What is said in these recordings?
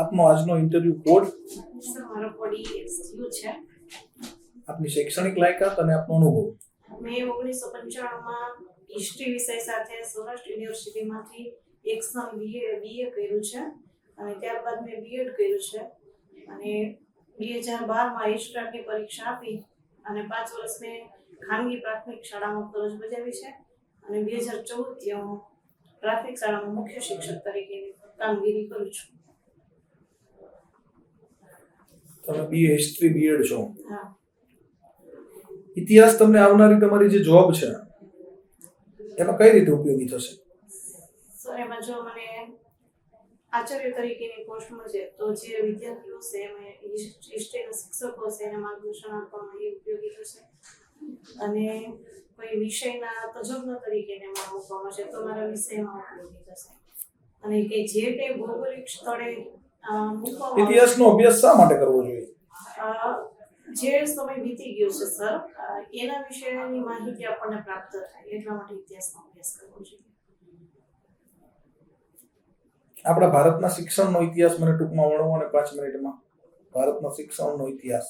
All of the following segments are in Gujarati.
આપનો આજનો ઇન્ટરવ્યુ કોડ? સર મારો કોડ EXU છે. આપની શૈક્ષણિક લાયકાત અને આપનો અનુભવ? મેં 1995 માં હિસ્ટ્રી વિષય સાથે સૌરાષ્ટ્ર યુનિવર્સિટીમાંથી એક્સટર્નલ BA કર્યું છે અને ત્યારબાદ મેં B.Ed કર્યું છે અને 2012 માં એસ્ટાટની પરીક્ષા આપી અને 5 વર્ષ મેં ખાનગી પ્રાથમિક શાળામાં ફરજ બજાવી છે અને 2014 થી હું પ્રાથમિક શાળામાં મુખ્ય શિક્ષક તરીકે કામગીરી કરું છું. તમે BA હિસ્ટ્રી B.Ed છો. હા. ઇતિહાસ તમને આવનારી તમારી જે જોબ છે એમાં કઈ રીતે ઉપયોગી થશે? સર એમાં જો મને આચાર્ય તરીકેની પોસ્ટ મળશે તો જે વિદ્યાર્થીઓ છે એમાં હિસ્ટ્રીના શિક્ષકો છે એને માર્ગદર્શન આપવામાં એ ઉપયોગી થશે અને કોઈ વિષયના તજજ્ઞ તરીકે એને મૂકવામાં આવશે તો મારા વિષયમાં ઉપયોગી થશે અને કે જે કંઈ ભૌગોલિક સ્થળે મૂકવામાં ઇતિહાસનો અભ્યાસ શા માટે કરવો જોઈએ? જે સમય વીતી ગયો છે સર એના વિશેની માહિતી આપણને પ્રાપ્ત થાય એટલા માટે ઇતિહાસનો અભ્યાસ કરવો જોઈએ. આપણા ભારતના શિક્ષણનો ઇતિહાસ મને ટૂંકમાં વર્ણવો અને 5 મિનિટમાં. ભારતના શિક્ષણનો ઇતિહાસ.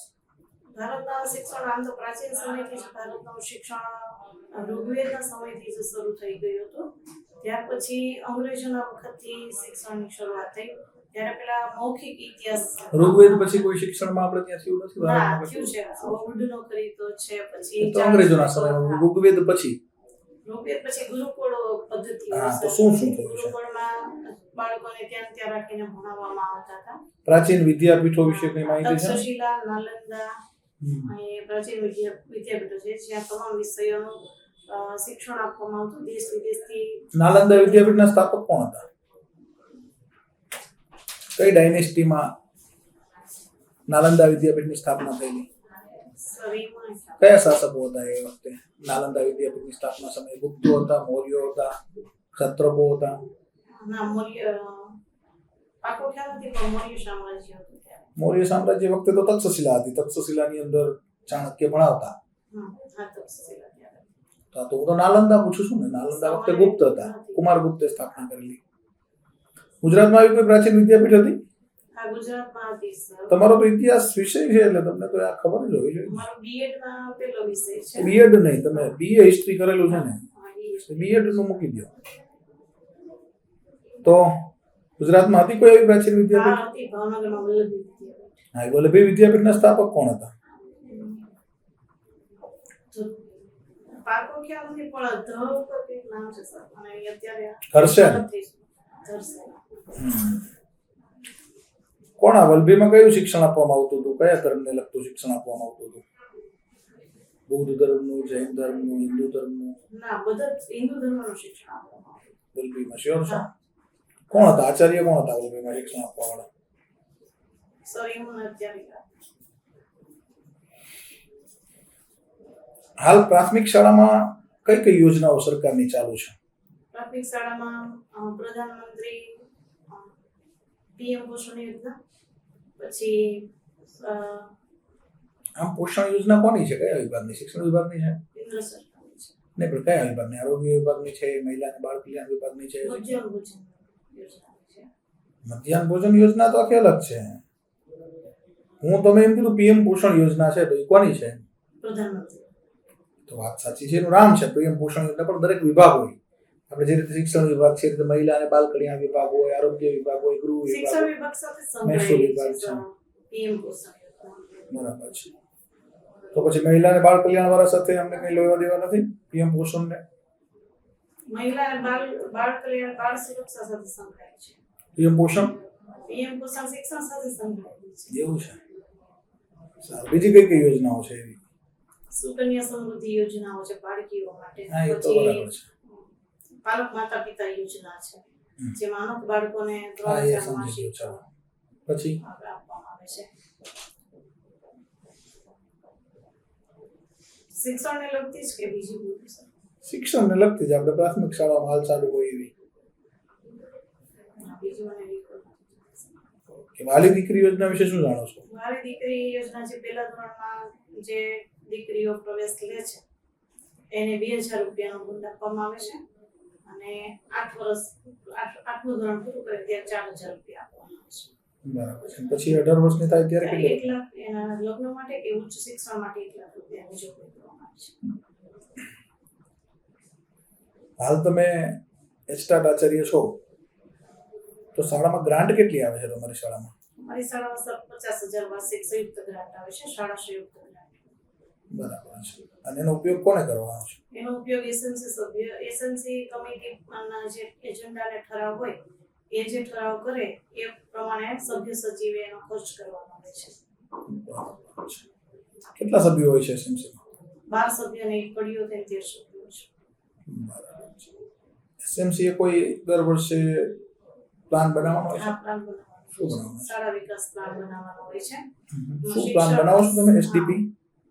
ભારતના શિક્ષણ આમ તો પ્રાચીન સમયથી જ ભારતનું શિક્ષણ ઋગ્વેદના સમયથી જ શરૂ થઈ ગયું હતું. ત્યાર પછી અંગ્રેજોના વખતથી શિક્ષણની શરૂઆત થઈ. ત્યારે પેલા મૌખિક ઇતિહાસ ઋગ્વેદ પછી કોઈ શિક્ષણમાં આપણે ત્યાં થયું નથી? ના થયું છે. બૌદ્ધનો ખરીદો છે પછી તો અંગ્રેજોના સમયમાં ઋગ્વેદ પછી ગુરુકુળ પદ્ધતિ તો શું થયું છે? ગુરુકુળમાં બાળકોને ત્યાં રાખીને ભણાવવામાં આવતા હતા. પ્રાચીન વિદ્યાપીઠો વિશે કઈ માહિતી છે? તક્ષશિલા, નાલંદા એ પ્રાચીન વિદ્યાપીઠો છે જ્યાં તમામ વિષયોનું શિક્ષણ આપવામાં આવતું દેશ વિદેશથી. નાલંદા વિદ્યાપીઠના સ્થાપક કોણ હતા? કઈ ડાયનેસ્ટીમાં નાલંદા વિદ્યાપીઠની સ્થાપના થયેલી? કયા શાસકો હતા એ વખતે નાલંદા વિદ્યાપીઠની સ્થાપના સમયે? ગુપ્તો હતા, મૌર્યો હતા, ક્ષત્રપો હતા? ના, મૌર્ય પાકો ખ્યાલ નથી પણ મૌર્ય સામ્રાજ્ય હતું ત્યારે. મૌર્ય સામ્રાજ્ય વખતે તો તક્ષશિલા હતી. તક્ષશિલાની અંદર ચાણક્ય ભણાવતા. હા, તક્ષશિલા ત્યારે. તો હું તો નાલંદા પૂછું છું ને. નાલંદા વખતે ગુપ્ત હતા. કુમારગુપ્તે સ્થાપના કરેલી. ગુજરાતમાં આવી કોઈ પ્રાચીન વિદ્યાપીઠ હતી? હા, ગુજરાતમાં હતી સર. તમારો તો ઇતિહાસ વિષય છે એટલે તમને તો આ ખબર જ હોવી જોઈએ. મારો B.Ed માં પેલો વિષય છે. B.Ed નહીં, તમે BA હિસ્ટ્રી કરેલું છે ને. B.Ed નું મૂકી દો. તો ગુજરાતમાં હતી કોઈ એવી પ્રાચીન વિદ્યાપીઠ? હા, હતી. ભાવનગરમાં વલ્લભી વિદ્યાપીઠ. હા, વલ્લભી વિદ્યાપીઠના સ્થાપક કોણ હતા? પાકો ખ્યાલ નથી પણ ધ એક નામ છે સર અને અત્યારે હર્ષેન. કોણ આ વલ્લભીમાં કયું શિક્ષણ આપવામાં આવતું હતું? કયા ધર્મને લગતું શિક્ષણ આપવામાં આવતું હતું? બૌદ્ધ ધર્મનું, જૈન ધર્મનું, હિન્દુ ધર્મનું? ના, બધા હિન્દુ ધર્મનું શિક્ષણ આપવામાં આવતું. વલ્લભીમાં શ્યોર છો? કોણ હતા આચાર્ય? કોણ હતા વલ્લભીમાં શિક્ષણ આપવા વાળા? સર એનું અત્યારે હાલ પ્રાથમિક શાળામાં કઈ કઈ યોજનાઓ સરકારની ચાલુ છે? પ્રાથમિક શાળામાં પ્રધાનમંત્રી PM પોષણ યોજના પછી આમ પોષણ યોજના કોની છે? કયા વિભાગની? શિક્ષણ વિભાગની છે? કેન્દ્ર સરકારની છે. નહીં, પણ કયા વિભાગની? આરોગ્ય વિભાગની છે? મહિલા અને બાળ કલ્યાણ વિભાગની છે? મધ્યાહન ભોજન યોજના છે. મધ્યાહન ભોજન યોજના તો આખી અલગ છે. હું તમે એમ કીધું PM પોષણ યોજના છે તો એ કોની છે? પ્રધાનમંત્રી. તો વાત સાચી છે, એનું નામ છે PM પોષણ યોજના, પણ દરેક વિભાગ હોય. આપણે જે રીતે શિક્ષણ વિભાગ છે, રીતે મહિલા અને બાળ કલ્યાણ વિભાગ હોય, આરોગ્ય વિભાગ હોય, ગૃહ શિક્ષણ વિભાગ, વિભાગ સાથે મહેસૂલ વિભાગ છે. PM પોષણ યોજના. બરાબર છે. તો પછી મહિલા અને બાળ કલ્યાણ વાળા સાથે અમને કઈ લેવા દેવા નથી PM પોષણ ને? મહિલા અને બાળ કલ્યાણ બાળ સુરક્ષા સાથે સંકળાયેલ છે. PM પોષણ શિક્ષણ સાથે સંકળાયેલું છે. એવું છે. સારું. બીજી કઈ કઈ યોજનાઓ છે એવી? સુકન્યા સમૃદ્ધિ યોજનાઓ છે બાળકીઓ માટે. હા, એ તો બરાબર છે. પાલક માતા પિતા યોજના છે જેમાં અનાથ બાળકોને હા, એ સમજી ગયો. ચાલો પછી આપવામાં આવે છે. શિક્ષણને લગતી જ કે બીજી કોઈ? શિક્ષણને લગતી જ આપણે પ્રાથમિક શાળામાં હાલ ચાલુ હોય એવી. બીજી મને કે વાલી દીકરી યોજના વિશે શું જાણો છો? વાલી દીકરી યોજના છે પહેલા ધોરણમાં જે દીકરીઓ પ્રવેશ લે છે એને 2000 રૂપિયાનો ફંડ આપવામાં આવે છે અને 8 વર્ષ 8મું ધોરણ પૂરું કરે ત્યારે 4000 રૂપિયા આપવામાં આવે છે. બરાબર છે. પછી 18 વર્ષની થાય ત્યારે કેટલી 1 લાખ એના લગ્ન માટે કે ઉચ્ચ શિક્ષણ માટે 1 લાખ રૂપિયા બીજો કોઈ કરવામાં આવે છે. હાલ તમે એસ્ટાટ આચાર્ય છો તો શાળામાં ગ્રાન્ટ કેટલી આવે છે તમારી શાળામાં? અમારી શાળામાં સર 50,000 વાર્ષિક સંયુક્ત ગ્રાન્ટ આવે છે, શાળા સંયુક્ત ગ્રાન્ટ. બરાબર છે. અને એનો ઉપયોગ કોને કરવાનો છે? એનો ઉપયોગ એસએમસી સભ્ય, એસએમસી કમિટીના જે એજન્ડાને ઠરાવ હોય એ જે ઠરાવ કરે એ પ્રમાણે સભ્ય સચિવે એનો ખર્ચ કરવાનો આવે છે. બરાબર છે. કેટલા સભ્યો હોય છે એસએમસીમાં? 12 સભ્યોને એક કડીઓ તેમ 13 સભ્યો છે. બરાબર છે. એસએમસી એ કોઈ દર વર્ષે પ્લાન બનાવવાનો હોય છે? આ પ્લાન બનાવવાનો શું છે. બનાવવાનો છે? શાળા વિકાસ પ્લાન બનાવવાનો હોય છે. શું પ્લાન બનાવો છો તમે એસડીપી?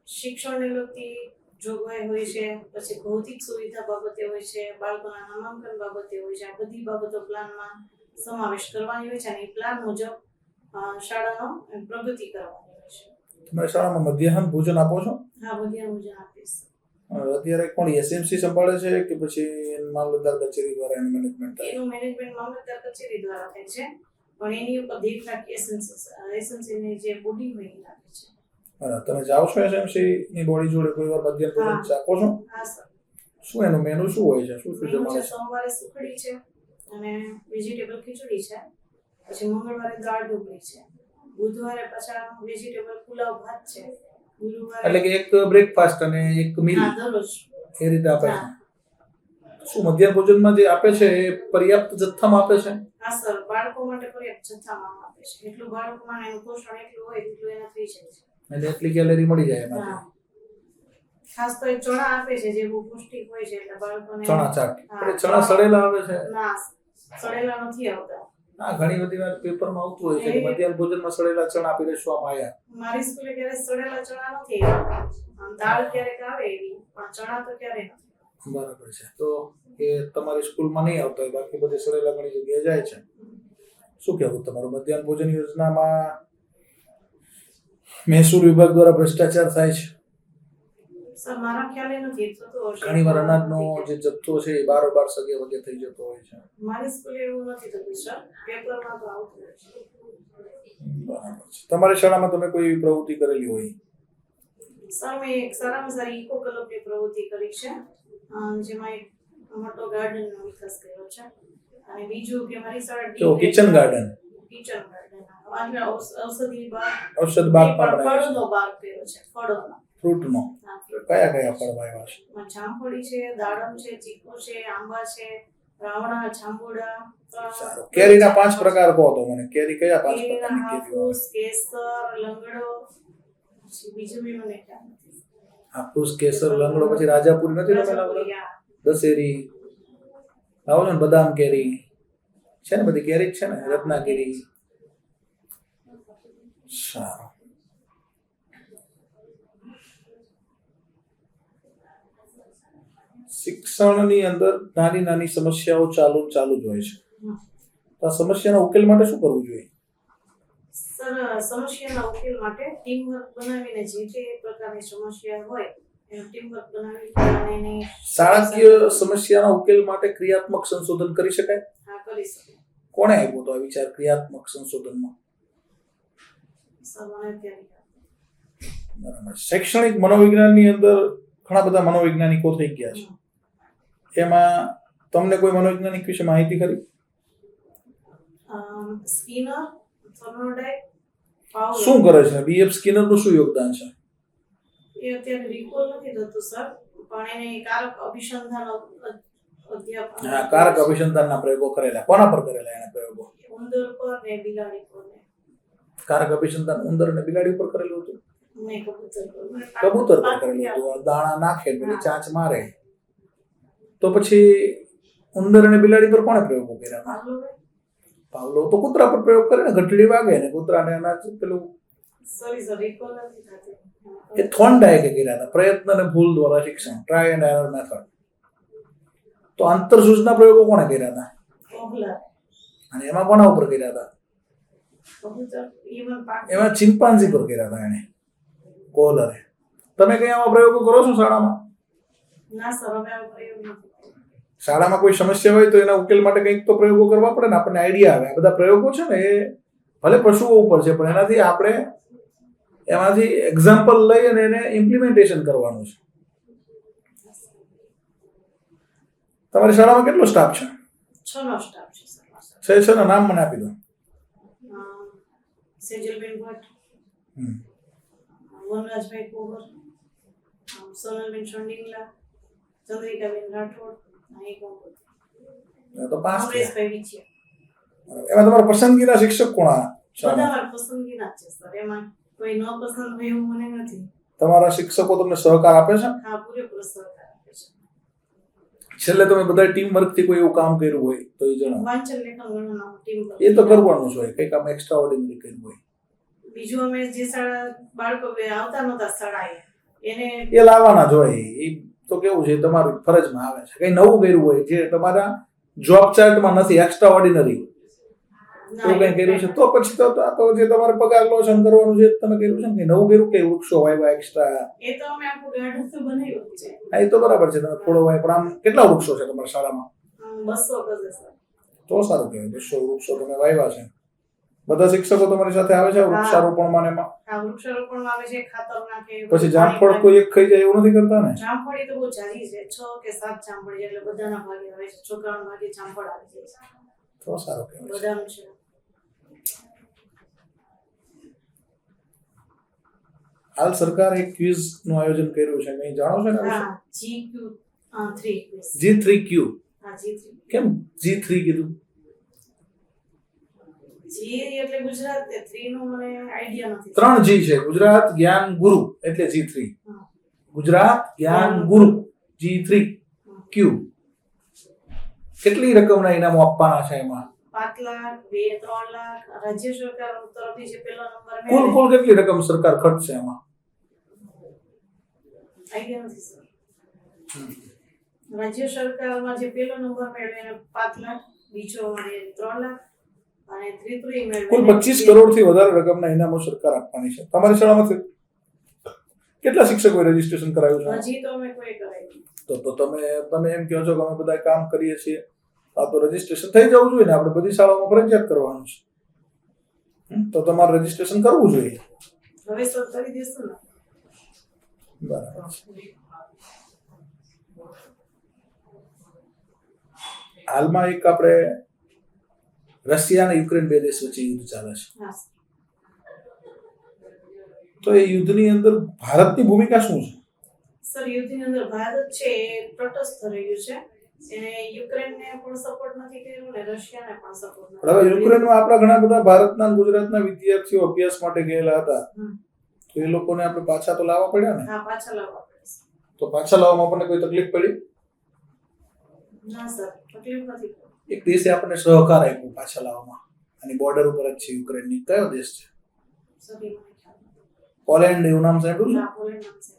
શિક્ષણને લગતી જોગવાઈ હોય છે, પછી ભૌતિક સુવિધા બાબતે હોય છે, બાળકોના નામાંકન બાબતે હોય છે. આ બધી બાબતો પ્લાનમાં સમાવેશ કરવાની હોય છે અને એ પ્લાન મુજબ શાળાનો પ્રગતિ કરવાની હોય છે. તમારી શાળામાં મધ્યાહન ભોજન આપો છો? હા, મધ્યાહન ભોજન આપીશ. અત્યારે કોણ એસએમસી સંભાળે છે કે પછી મામલતદાર કચેરી દ્વારા એનું મેનેજમેન્ટ થાય? એનું મેનેજમેન્ટ મામલતદાર કચેરી દ્વારા થાય છે, પણ એની ઉપર દેખરેખ એસએમસીની જે બોડી હોય એ રાખે છે. તમે જાઓ છો એસએમસી ની બોડી જોડે કોઈ વાર મધ્યાહન ભોજન આપો છો? હા સર. શું એનું મેનુ શું હોય છે? શું શું મેનુ જમાડે છે, છે? સોમવારે સુખડી છે અને વેજીટેબલ ખીચડી છે, પછી મંગળવારે દાળ ઢોકળી છે, બુધવારે પાછા વેજીટેબલ પુલાવ ભાત છે, ગુરુવારે એટલે કે એક બ્રેકફાસ્ટ અને એક મીલ હા દરરોજ. એ રીતે આપે છે. હા. શું મધ્યાહન ભોજનમાં જે આપે છે એ પર્યાપ્ત જથ્થામાં આપે છે? હા સર, બાળકો માટે પર્યાપ્ત જથ્થામાં આપે છે. એટલું બાળકોમાં એનું પોષણ એટલું હોય એટલું એને થઈ જાય છે. અને એટલી કેલરી મળી જાય એમાંથી. હા. ખાસ તો એ ચણા આપે છે જે બહુ પૌષ્ટિક હોય છે એટલે બાળકોને. ચણા ચાટ. હા, એટલે ચણા સડેલા આવે છે? ના, સડેલા નથી આવતા. હા, ઘણી બધી વાર પેપરમાં આવતું હોય છે કે મધ્યાહન ભોજનમાં સડેલા ચણા પીરસવામાં આવ્યા. મારી સ્કૂલે ક્યારે સડેલા ચણા નથી આવ્યા. દાળ ક્યારેક આવે એવી, પણ ચણા તો ક્યારે નથી. બરાબર છે. તો એ તમારી સ્કૂલમાં નહીં આવતા હોય, બાકી બધી સડેલા ઘણી જગ્યાએ જાય છે. શું કહેવું તમારું? મધ્યાહન ભોજન યોજનામાં મહેસૂલ વિભાગ દ્વારા ભ્રષ્ટાચાર થાય છે? સર, મારા ખ્યાલે નથી થતો હશે. ઘણી વાર અનાજનો જે જથ્થો છે એ બારોબાર સગે વગે થઈ જતો હોય છે. મારી સ્કૂલે એવું નથી થતું સર, પેપરમાં તો આવતું હોય છે. બરાબર છે. તમારી શાળામાં તમે કોઈ પ્રવૃત્તિ કરેલી હોય? સર, મેં એક સારામાં સારી ઇકો ક્લબની પ્રવૃત્તિ કરી છે, જેમાં એક મોટો ગાર્ડનનો વિકાસ કર્યો છે. અને બીજું કે મારી શાળા કિચન ગાર્ડન. કિચન ગાર્ડન એટલે ઔષધિ બાગ, ઔષધ બાગ પણ બનાવ્યો છે. ફળનો બાગ કર્યો છે, ફળોનો. ફ્રૂટનો કયા કયા ફળ વાવ્યા છે? જામફળી છે, દાડમ છે, ચીકુ છે, આંબા છે, રાવણા, જાંબુડા. સારું. કેરીના 5 પ્રકાર કહો તો મને. કેરી કયા 5 પ્રકારની કેરી આવે? હાફૂસ, કેસર, લંગડો, પછી બીજું બી મને ખ્યાલ નથી. હાફૂસ, કેસર, લંગડો, પછી રાજાપુરી નથી રમેલા? દશેરી આવો ને, બદામ કેરી છે ને, બધી કેરી જ છે ને, રત્નાગીરી. સારું. શિક્ષણની અંદર નાની નાની સમસ્યાઓ ચાલુ જ હોય છે. તો આ સમસ્યાના ઉકેલ માટે શું કરવું જોઈએ? સર, સમસ્યાના ઉકેલ માટે ટીમવર્ક બનાવીને જે તે પ્રકારની સમસ્યા હોય એનું ટીમવર્ક બનાવીને શાળાકીય સમસ્યાના ઉકેલ માટે ક્રિયાત્મક સંશોધન કરી શકાય? હા, કરી શકાય. કોણે આપ્યો તો આ વિચાર ક્રિયાત્મક સંશોધનનો? સર, મને અત્યારે બરાબર. શૈક્ષણિક મનોવિજ્ઞાનની અંદર ઘણા બધા મનોવૈજ્ઞાનિકો થઈ ગયા છે. એમાં તમને કોઈ મનોવૈજ્ઞાનિક વિશે માહિતી ખરી? Skinner, Thorndike, Pavlov. શું કરે છે બીએફ સ્કિનર નું શું યોગદાન છે? એ અત્યારે રિકોલ નથી થતું સર, પણ એને કારક અભિસંધાન અધ્યાપન. હા, કારક અભિસંધાનના પ્રયોગો કરેલા. કોના પર કરેલા એને પ્રયોગો? ઉંદર પર ને બિલાડી પર ને. કારક અભિસંધાન ઉંદર અને બિલાડી પર કરેલું હતું? નહીં, કબૂતર પર. કબૂતર પર કરેલું હતું. દાણા નાખે એટલે ચાંચ મારે. તો પછી ઉંદર અને બિલાડી પર કોણે પ્રયોગો કર્યા? પાવલોવે. પાવલો તો કૂતરા પર પ્રયોગ કરે ને, ઘંટડી વાગે ને કૂતરાને અનાજ પેલું. સોરી સર, રિકોલ નથી થતું. એ થોર્નડાયકે કર્યા હતા. પ્રયત્ન અને ભૂલ દ્વારા શિક્ષણ, ટ્રાય એન્ડ એરર મેથડ. તો આંતર સૂચના પ્રયોગો કોણે કર્યા હતા? ઓહલા. અને એમાં કોના ઉપર કર્યા હતા? કબૂતર, ઈવન પાક. એમાં ચિમ્પાન્ઝી પર કર્યા હતા એને, કોહલરે. તમે કઈ આવા પ્રયોગો કરો છો શાળામાં? ના સર, અમે આવો પ્રયોગ નથી. શાળામાં કોઈ સમસ્યા હોય તો એના ઉકેલ માટે કંઈક તો પ્રયોગો કરવા પડે ને, આપણને આઈડિયા આવે. આ બધા પ્રયોગો છે ને એ ભલે પશુઓ ઉપર છે પણ એનાથી આપણે એમાંથી એક્ઝામ્પલ લઈ અને એને ઇમ્પ્લિમેન્ટેશન કરવાનું છે. તમારી શાળામાં કેટલો સ્ટાફ છે? 6 નો સ્ટાફ છે સર. છે નામ મને આપી દો. સેજલબેન ભટ્ટ, વનરાજભાઈ કોબર, સોનલબેન ચંડીલા, ચંદ્રિકાબેન રાઠોડ, તો 5 અમરેશભાઈ વિજય. એમાં તમારા પસંદગીના શિક્ષક કોણ? બધા મારા પસંદગીના છે સર, એમાં કોઈ ન પસંદ હોય એવું મને નથી. તમારા શિક્ષકો તમને સહકાર આપે છે? હા, પૂરેપૂરો સહકાર આપે છે. છેલ્લે તમે બધા ટીમ વર્ક થી કોઈ એવું કામ કર્યું હોય તો એ જણાવો. વાંચન લેખન ગણવાનું ટીમ વર્ક એ તો કરવાનું જ હોય, કંઈક આમ એક્સ્ટ્રા ઓર્ડિનરી કર્યું હોય. બીજું અમે જે શાળા બાળકો આવતા નહોતા શાળાએ એને એ લાવવાના જ હોય. એ તો કેવું છે તમારી ફરજમાં આવે છે. કંઈ નવું કર્યું હોય જે તમારા જોબ ચાર્ટમાં નથી, એક્સ્ટ્રા ઓર્ડિનરી એવું કંઈ કર્યું છે તો પછી તો આ તો જે તમારે પગાર લોશન કરવાનું છે તમે કર્યું છે ને, નવું કર્યું કે વૃક્ષો વાવ્યા એક્સ્ટ્રા? એ તો અમે આખું ગાર્ડન તો બનાવ્યું છે. હા, એ તો બરાબર છે, તમે થોડો વાય. પણ આમ કેટલા વૃક્ષો છે તમારી શાળામાં? 200 ગજ સર. તો સારું કહેવાય, 200 વૃક્ષો તમે વાવ્યા છે. બધા શિક્ષકો તમારી સાથે આવે છે વૃક્ષારોપણમાં ને એમાં? હા, વૃક્ષારોપણમાં આવે છે, ખાતર નાખે. પછી જામફળ કોઈ એક ખાઈ જાય એવું નથી કરતા ને? જામફળી તો બહુ જાજી છે, 6 કે 7 જામફળી એટલે બધાના ભાગે આવે છે. છોકરાઓના ભાગે જામફળ આવી જાય છે. તો સારું કહેવાય. બધાનું છે. હાલ સરકારે એક ક્વિઝ નું આયોજન કર્યું છે, મેં જાણો છો ને? હા, GQ3 G3Q. હા, G3. કેમ G3 કીધું? G એટલે ગુજરાત, 3 નો મને આઈડિયા નથી. 3 G છે. ગુજરાત જ્ઞાન ગુરુ એટલે G3. ગુજરાત જ્ઞાન ગુરુ G3Q. કેટલી રકમના ઇનામો આપવાના છે એમાં? 5 લાખ, 2, 3 લાખ. રાજ્ય સરકાર તરફથી જે પહેલો નંબર કુલ કેટલી રકમ સરકાર ખર્ચશે એમાં? આઈડિયા નથી સર. રાજ્ય સરકારમાં જે પહેલો નંબર મેળવે એને 5 લાખ, બીજો મળે 3 લાખ અને ત્રીજો મેળવે કુલ 25 કરોડથી વધારે રકમના ઇનામો સરકાર આપવાની છે. તમારી શાળામાં કેટલા શિક્ષકોએ રજીસ્ટ્રેશન કરાવ્યું છે? હજી તો અમે કોઈ કરાવ્યું. તો તમે એમ કહો છો કે અમે બધા કામ કરીએ છીએ, આ તો રજીસ્ટ્રેશન થઈ જવું જોઈએ ને? આપણે બધી શાળાઓમાં ફરજિયાત કરવાનું છે, તો તમારે રજીસ્ટ્રેશન કરવું જોઈએ. હવે સર કરી દેશું ને? બરાબર. હાલમાં એક આપણે રશિયા અને યુક્રેન બે દેશ વચ્ચે યુદ્ધ ચાલે છે. તો એ યુદ્ધની અંદર ભારતની ભૂમિકા શું છે? સર, યુદ્ધની અંદર ભારત છે એ તટસ્થ રહ્યું છે. એને યુક્રેનને પણ સપોર્ટ નથી કર્યો ને રશિયાને પણ સપોર્ટ નથી. હવે યુક્રેનમાં આપણા ઘણા બધા ભારતના અને ગુજરાતના વિદ્યાર્થીઓ અભ્યાસ માટે ગયેલા હતા, તો એ લોકોને આપણે પાછા તો લાવવા પડ્યા ને? હા, પાછા લાવવા પડે. તો પાછા લાવવામાં આપણને કોઈ તકલીફ પડી? ના સર, તકલીફ નથી. એક દેશે આપણને સહકાર આપ્યો પાછા લાવવામાં, અને બોર્ડર ઉપર જ છે યુક્રેનની. કયો દેશ છે? પોલેન્ડ એવું નામ સાંભળ્યું છે?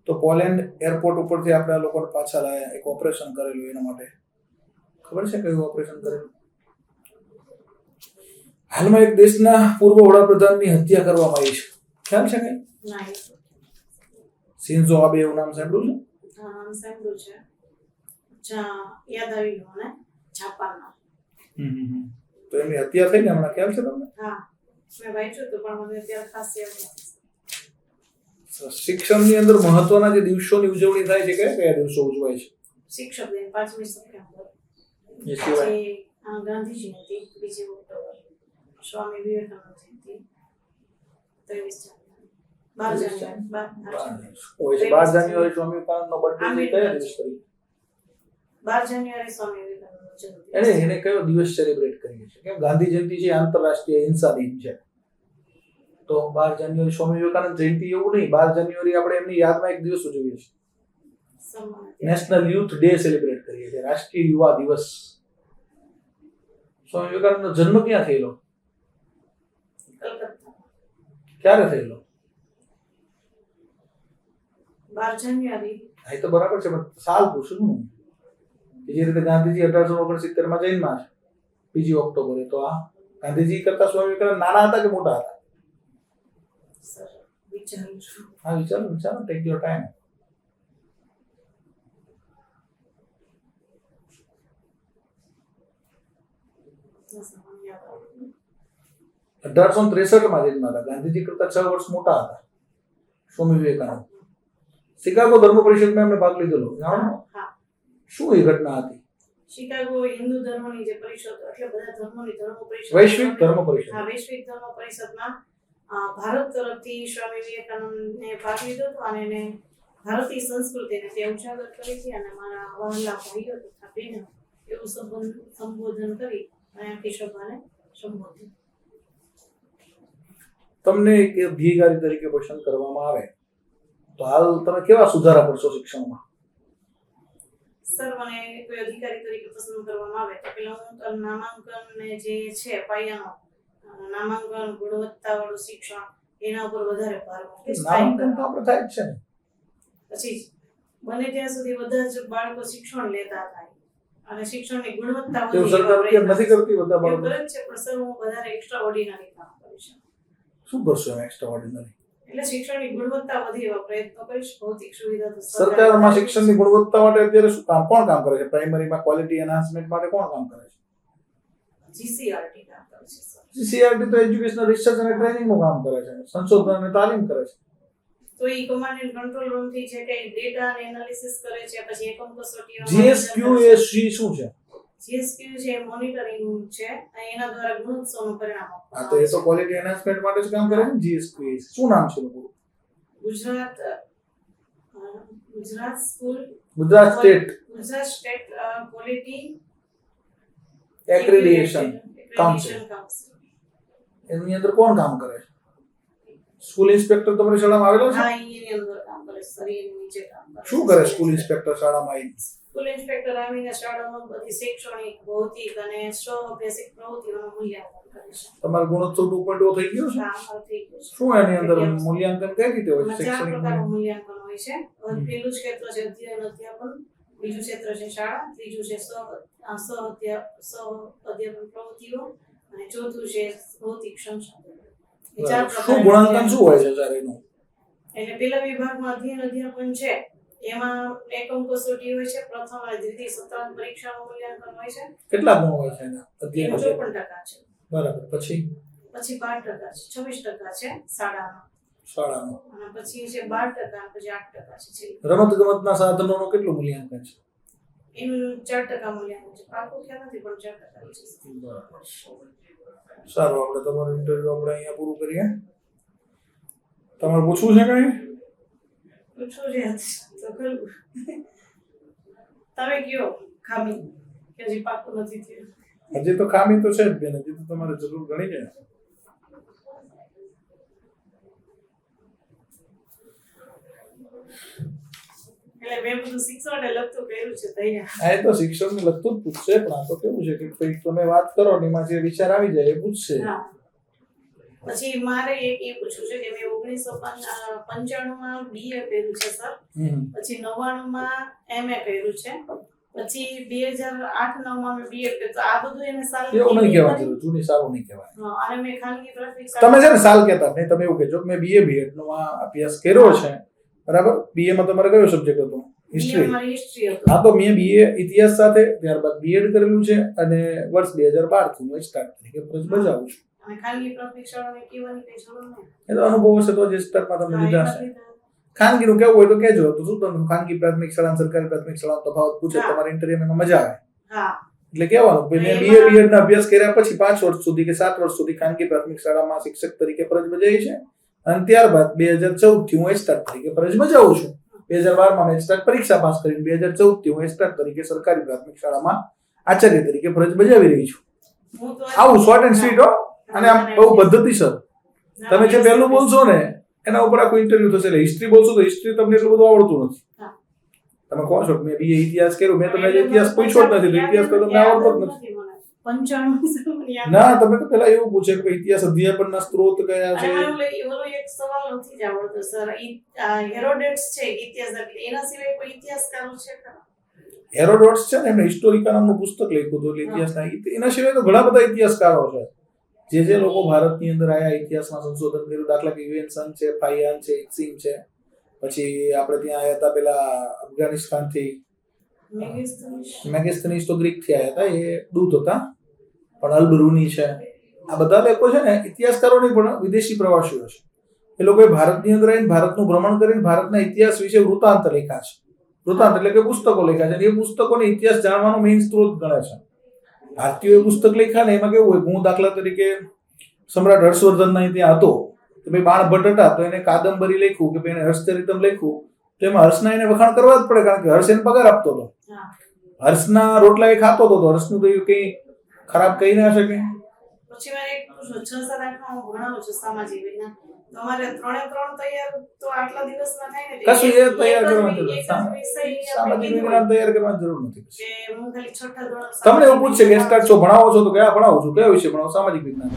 તો પોલેન્ડ એરપોર્ટ ઉપરથી આપણે આ લોકોને પાછા લાવ્યા, એક ઓપરેશન કરેલું એના માટે. ખબર છે કયું ઓપરેશન કરેલું? હાલમાં એક દેશના પૂર્વ વડાપ્રધાનની હત્યા કરવામાં આવી છે, ખ્યાલ છે કઈ? શિન્ઝો આબે એવું નામ સાંભળ્યું છે? હા, નામ સાંભળ્યું છે. યાદ આવી ગયું મને, જાપાનમાં. તો એમની હત્યા થઈ ને હમણાં, ખ્યાલ છે તમને? હા, મેં વાંચ્યું હતું પણ મને અત્યારે ખાસ યાદ નથી. શિક્ષણની અંદર મહત્વના જે દિવસોની ઉજવણી થાય છે, કયા કયા દિવસો ઉજવાય છે? શિક્ષક દિન 5મી સપ્ટેમ્બર, એ સિવાય ગાંધીજી જયંતિ 2 ઓક્ટોબર, સ્વામી વિવેકાનંદ જયંતિ 23 જાન્યુઆરી, 12 જાન્યુઆરી સ્વામી વિવેકાનંદનો બર્થડે કયા દિવસ કરી? 12 જાન્યુઆરી સ્વામી વિવેકાનંદનો જન્મદિવસ. એને કયો દિવસ સેલિબ્રેટ કરીએ છીએ? કેમ ગાંધી જયંતિ છે આંતરરાષ્ટ્રીય અહિંસા દિન છે, તો 12 જાન્યુઆરી સ્વામી વિવેકાનંદ જયંતિ એવું નહીં. 12 જાન્યુઆરી આપણે એમની યાદમાં એક દિવસ ઉજવીએ છીએ, નેશનલ યુથ ડે સેલિબ્રેટ કરીએ છીએ, રાષ્ટ્રીય યુવા દિવસ. સ્વામી વિવેકાનંદનો જન્મ ક્યાં થયેલો? ક્યારે થયેલો? 12 જાન્યુઆરી. હા, એ તો બરાબર છે, પણ સાલ પૂછું હું. જે રીતે ગાંધીજી 1869 માં જન્મ્યા છે 2 ઓક્ટોબરે, તો આ ગાંધીજી કરતા સ્વામી વિવેકાનંદ નાના હતા કે મોટા હતા? હા, વિચારો, ટેક યોર ટાઈમ. 1863 જન્મ્યા હતા. ગાંધીજી કરતા 6 વર્ષ મોટા હતા સ્વામી વિવેકાનંદ. શિકાગો ધર્મ પરિષદમાં એમને ભાગ લીધેલો, જાણો? હા. શું એ ઘટના હતી? શિકાગો હિન્દુ ધર્મની જે પરિષદ, એટલે બધા ધર્મોની ધર્મ પરિષદ, વૈશ્વિક ધર્મ પરિષદ. હા, વૈશ્વિક ધર્મ પરિષદમાં ભારત તરફથી સ્વામી વિવેકાનંદને ભાગ લીધો હતો અને એને ભારતીય સંસ્કૃતિને તે ઉજાગર કરી હતી અને મારા વહાલા ભાઈઓ તથા બહેનો એવું સંબોધન કરી અને આખી સભાને સંબોધી. તમને એક અધિકારી તરીકે પસંદ કરવામાં આવે તો હાલ તમે કેવા સુધારા કરશો શિક્ષણમાં? સર, મને કોઈ અધિકારી તરીકે પસંદ કરવામાં આવે તો પેલા હું નામાંકન જે છે પાયાનો નામાંકન, ગુણવત્તાવાળું શિક્ષણ, એના ઉપર વધારે ભાર મૂકીશ. નામાંકન તો આપણે થાય જ છે ને. પછી બને ત્યાં સુધી બધા જ બાળકો શિક્ષણ લેતા થાય અને શિક્ષણની ગુણવત્તા એવું સરકાર કેમ નથી કરતી? બધા એવું બાળકો કરે જ છે, પણ સર હું વધારે એક્સ્ટ્રા ઓર્ડિનરી કામ કરીશ. શું કરશો એમ એક્સ્ટ્રા ઓર્ડિનરી? એટલે શિક્ષણની ગુણવત્તા વધે એવા પ્રયત્નો કરીશ. ભૌતિક સુવિધા તો સરકારમાં શિક્ષણની ગુણવત્તા માટે અત્યારે શું કોણ કામ કરે છે? પ્રાઇમરીમાં ક્વોલિટી એન્હાન્સમેન્ટ માટે કોણ કામ કરે છે? જીસીઆરટી કામ કરે છે સર. જીસીઆરટી તો એજ્યુકેશનલ રિસર્ચ અને ટ્રેનિંગનું કામ કરે છે, સંશોધન અને તાલીમ કરે છે. તો એ કમાન્ડ એન્ડ કંટ્રોલ રૂમ થી છે કે ડેટા અને એનાલિસિસ કરે છે, પછી એકમ કસોટીઓ. જીએસક્યુએસસી શું છે? જીએસક્યુ છે મોનિટરિંગ છે અને એના દ્વારા ગુણોત્સવનું પરિણામ આપવામાં હા, તો એ તો ક્વોલિટી એન્હાન્સમેન્ટ માટે જ કામ કરે છે. જીએસક્યુએસસી શું નામ છે પૂરું? Gujarat school Gujarat state quality accreditation council. એની અંદર કોણ કામ કરે છે? સ્કૂલ ઇન્સ્પેક્ટર તમારી શાળામાં આવેલો છે? હા, એની અંદર કામ કરે છે સર. એની નીચે કામ કરે. શું કરે સ્કૂલ ઇન્સ્પેક્ટર શાળામાં આવીને? સ્કૂલ ઇન્સ્પેક્ટર આવીને શાળામાં બધી શૈક્ષણિક, ભૌતિક અને સ્વ-અભ્યાસિક પ્રવૃત્તિઓનું મૂલ્યાંકન કરે છે. તમારો ગુણોત્સવ 2.0 થઈ ગયો છે? હા, થઈ ગયું છે. શું એની અંદર મૂલ્યાંકન કઈ રીતે હોય છે? એમાં 4 શૈક્ષણિક પ્રકારનું મૂલ્યાંકન હોય છે. પહેલું ક્ષેત્ર છે અધ્યયન અધ્યાપન, બીજું ક્ષેત્ર છે શાળા, ત્રીજું છે સ્વ-અધ્યાપન પ્રવૃત્તિઓ અને ચોથું છે ભૌતિક સંસાધન. એ 4 શું પ્રકારના ગુણાંકન શું હોય છે ચારેયનું? એટલે પેલા વિભાગમાં અધ્યયન અધ્યાપન છે, એમાં એકમ કસોટી હોય છે, પ્રથમ અને દ્વિતીય સત્રાંત પરીક્ષાનું મૂલ્યાંકન હોય છે. કેટલા ગુણ હોય છે એના? એમાં અધ્યયન 54% છે. બરાબર. પછી 5% છે, 26% છે શાળામાં અને પછી છે 12% અને પછી 8% છે. રમત ગમતના સાધનોનું કેટલું મૂલ્યાંકન છે? એનું 4% મૂલ્યાંકન છે. પાકું ખ્યાલ નથી પણ 4% છે. બરાબર. સારું, આપણે તમારું ઇન્ટરવ્યુ આપણે અહીંયા પૂરું કરીએ. તમારે પૂછવું છે કઈ? પૂછવું છે તો ખરું. તમે કયો ખામી કે હજી પાકું નથી થયું? હજી તો ખામી તો છે જ બેન, હજી તો તમારે જરૂર ઘણી છે. એટલે મેં બધું શિક્ષણને લગતું કર્યું છે તૈયાર. આ એ તો શિક્ષણને લગતું જ પૂછશે, પણ આ તો કેવું છે કે કંઈક તમે વાત કરો ને એમાં જે વિચાર આવી જાય એ પૂછશે. હા. પછી મારે એક એ પૂછવું છે કે મેં 1995માં BA કર્યું છે સર, પછી 99માં MA કર્યું છે, પછી 2008-9માં મેં BA કર્યું. તો આ બધું એને સાલ એવું નહીં કહેવાનું, જૂની સારું નહીં કહેવાય. અને મેં ખાનગી પ્રાથમિક તમે છે ને સાલ કહેતા નહીં, તમે એવું કહેજો કે મેં BA B.Ed નો અભ્યાસ કર્યો છે, બરાબર. BA માં તમારે કયો સબ્જેક્ટ હતો? હિસ્ટ્રી. હા, તો મેં BA ઇતિહાસ સાથે ત્યારબાદ B.Ed કરેલું છે અને વર્ષ 2012 થી હું સ્ટાર્ટ તરીકે ફરજ બજાવું છું. અને ખાનગી પ્રાથમિક શાળામાં કહેવાની કઈ જરૂર નહીં. એ તો અનુભવ હશે તો જ સ્ટાર્ટમાં તમે લીધા છે. ખાનગીનું કેવું હોય તો કહેજો, તો શું તમને ખાનગી પ્રાથમિક શાળા સરકારી પ્રાથમિક શાળાનો તફાવત પૂછે, તમારા ઇન્ટરવ્યુમાં મજા આવે. હા, એટલે કહેવાનું કે મેં BA B.Ed ના અભ્યાસ કર્યા પછી 5 વર્ષ સુધી કે 7 વર્ષ સુધી ખાનગી પ્રાથમિક શાળામાં શિક્ષક તરીકે ફરજ બજાવી છે અને ત્યારબાદ 2014 થી હું સ્ટાર્ટ તરીકે ફરજ બજાવું છું. 2012માં મેં સ્ટાર્ટ પરીક્ષા પાસ કરીને 2014 થી હું સ્ટાર્ટ તરીકે સરકારી પ્રાથમિક શાળામાં આચાર્ય તરીકે ફરજ બજાવી રહી છું. આવું શોર્ટ એન્ડ સ્વીટ હો, અને આમ બહુ પદ્ધતિસર. તમે જે પહેલું બોલશો ને એના ઉપર આખું ઇન્ટરવ્યુ થશે. એટલે હિસ્ટ્રી બોલશો તો હિસ્ટ્રી તમને એટલું બધું આવડતું નથી. તમે કહો છો મેં BA ઇતિહાસ કર્યું, મેં તમને ઇતિહાસ પૂછ્યો જ નથી, તો ઇતિહાસ તો તમને આવડતો જ નથી. 95 ના, તમે તો પેલા એવું પૂછે કે ઇતિહાસ અધ્યાપનના સ્ત્રોત કયા છે. ઓલો એક સવાલ નથી જ આવડતો સર. હેરોડેટ્સ છે ઇતિહાસ, એના સિવાય કોઈ ઇતિહાસકારો છે ખરા? હેરોડોટ્સ છે ને, એમણે હિસ્ટોરિકા નામનું પુસ્તક લખ્યું હતું એટલે ઇતિહાસના. એના સિવાય તો ઘણા બધા ઇતિહાસકારો છે જે લોકો ભારતની અંદર આયા, ઇતિહાસમાં સંશોધન કર્યું. દાખલા કે યુએનસન છે, ફાયયાન છે, ઇક્સિંગ છે, પછી આપણે ત્યાં આયા હતા પેલા અફઘાનિસ્તાનથી મેગેસ્થનીસ તો ગ્રીક થી આયા હતા, એ દૂત હતા. પણ અલ બરૂની છે, આ બધા લોકો છે ને ઇતિહાસકારો નહીં પણ વિદેશી પ્રવાસીઓ છે. એ લોકોએ ભારતની અંદર આવીને ભારતનું ભ્રમણ કરીને ભારતના ઇતિહાસ વિશે વૃત્તાંત લખ્યા છે. વૃત્તાંત એટલે કે પુસ્તકો લખ્યા છે. અને એ પુસ્તકોને ઇતિહાસ જાણવાનો મેઇન સ્ત્રોત ગણે છે. ભારતીયોએ પુસ્તક લખ્યા ને એમાં કેવું હોય, હું દાખલા તરીકે સમ્રાટ હર્ષવર્ધનના ત્યાં હતો તો ભાઈ બાણ ભટ્ટ હતા, તો એને કાદંબરી લખ્યું કે ભાઈ એને હર્ષચરિતમ લખ્યું, તો એમાં હર્ષના એને વખાણ કરવા જ પડે, કારણ કે હર્ષ એને પગાર આપતો હતો. હર્ષના રોટલા એ ખાતો હતો, તો હર્ષનું તો કઈ ખરાબ કહી ના શકે. પછી મારે એક પૂછવું, 6-7-8 હું ભણાવું છું સામાજિક વિજ્ઞાન, તમારે 3 તૈયાર તો આટલા દિવસમાં થાય ને? કશું એ તૈયાર કરવાની જરૂર એક જ વિષય સામાજિક વિજ્ઞાન તૈયાર કરવાની જરૂર નથી. કે હું ખાલી 6ઠા ધોરણ તમને એવું પૂછશે કે સ્ટાર્ટ છો ભણાવો છો તો કયા ભણાવો છો, કયો વિષય ભણાવો? સામાજિક વિજ્ઞાન.